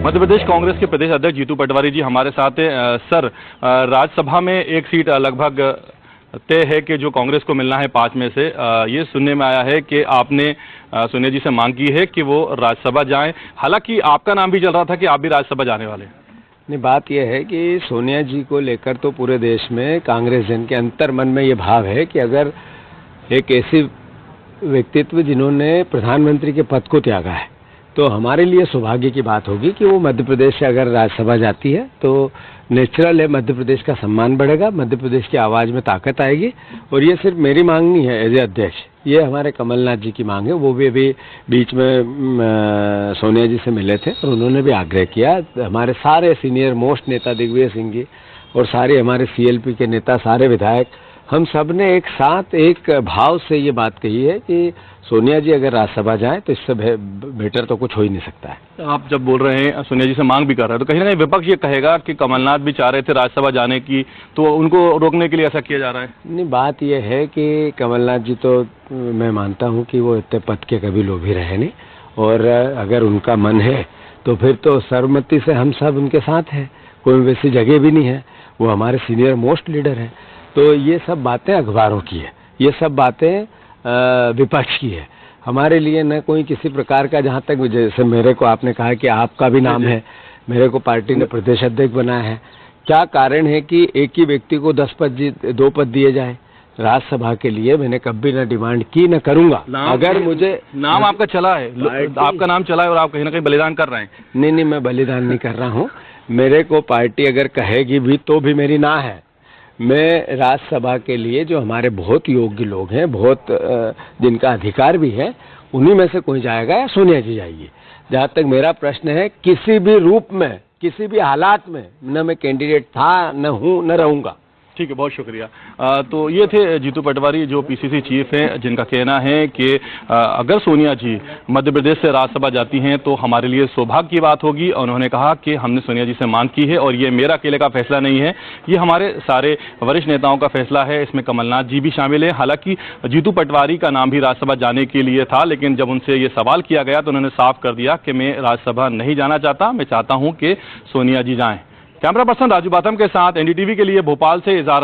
मध्य प्रदेश कांग्रेस के प्रदेश अध्यक्ष जीतू पटवारी जी हमारे साथ हैं। सर, राज्यसभा में एक सीट लगभग तय है कि जो कांग्रेस को मिलना है 5 में से। ये सुनने में आया है कि आपने सोनिया जी से मांग की है कि वो राज्यसभा जाएं। हालांकि आपका नाम भी चल रहा था कि आप भी राज्यसभा जाने वाले। नहीं, बात यह है कि सोनिया जी को लेकर तो पूरे देश में कांग्रेस जन के अंतर मन में ये भाव है कि अगर एक ऐसी व्यक्तित्व जिन्होंने प्रधानमंत्री के पद को त्यागा है तो हमारे लिए सौभाग्य की बात होगी कि वो मध्य प्रदेश से अगर राज्यसभा जाती है तो नेचुरल है, मध्य प्रदेश का सम्मान बढ़ेगा, मध्य प्रदेश की आवाज़ में ताकत आएगी। और ये सिर्फ मेरी मांग नहीं है एज ए अध्यक्ष, ये हमारे कमलनाथ जी की मांग है। वो भी अभी बीच में सोनिया जी से मिले थे और उन्होंने भी आग्रह किया। हमारे सारे सीनियर मोस्ट नेता दिग्विजय सिंह जी और सारे हमारे सीएलपी के नेता, सारे विधायक, हम सब ने एक साथ एक भाव से ये बात कही है कि सोनिया जी अगर राज्यसभा जाएं तो इससे बेटर तो कुछ हो ही नहीं सकता है। आप जब बोल रहे हैं सोनिया जी से मांग भी कर रहे हैं तो कहीं ना कहीं विपक्ष ये कहेगा कि कमलनाथ भी चाह रहे थे राज्यसभा जाने की, तो उनको रोकने के लिए ऐसा किया जा रहा है। नहीं, बात यह है कि कमलनाथ जी तो मैं मानता हूं कि वो इतने पद के कभी लोभी रहे नहीं, और अगर उनका मन है तो फिर तो सर्वमति से हम सब उनके साथ हैं, कोई वैसी जगह भी नहीं है। वो हमारे सीनियर मोस्ट लीडर हैं। तो ये सब बातें अखबारों की है, ये सब बातें विपक्ष की है। हमारे लिए न कोई किसी प्रकार का, जहाँ तक जैसे मेरे को आपने कहा कि आपका भी नाम है, मेरे को पार्टी ने प्रदेश अध्यक्ष बनाया है। क्या कारण है कि एक ही व्यक्ति को 2 पद दिए जाए राज्यसभा के लिए? मैंने कभी न डिमांड की, न करूंगा। अगर मुझे नाम आपका चला है, आपका नाम चला है और आप कहीं ना कहीं बलिदान कर रहे हैं। नहीं, मैं बलिदान नहीं कर रहा हूँ। मेरे को पार्टी अगर कहेगी भी तो भी मेरी ना है। मैं राज्यसभा के लिए जो हमारे बहुत योग्य लोग हैं, बहुत जिनका अधिकार भी है, उन्हीं में से कोई जाएगा या सोनिया जी जाएगी। जहाँ तक मेरा प्रश्न है, किसी भी रूप में, किसी भी हालात में न मैं कैंडिडेट था, न हूँ, न रहूँगा। ठीक है, बहुत शुक्रिया। तो ये थे जीतू पटवारी जो पीसीसी चीफ हैं, जिनका कहना है कि अगर सोनिया जी मध्य प्रदेश से राज्यसभा जाती हैं तो हमारे लिए सौभाग्य की बात होगी। और उन्होंने कहा कि हमने सोनिया जी से मांग की है और ये मेरा अकेले का फैसला नहीं है, ये हमारे सारे वरिष्ठ नेताओं का फैसला है। इसमें कमलनाथ जी भी शामिल हैं। हालांकि जीतू पटवारी का नाम भी राज्यसभा जाने के लिए था, लेकिन जब उनसे ये सवाल किया गया तो उन्होंने साफ कर दिया कि मैं राज्यसभा नहीं जाना चाहता, मैं चाहता हूँ कि सोनिया जी जाएं। कैमरा पर्सन राजू बाथम के साथ एनडीटीवी के लिए भोपाल से इजाज़त।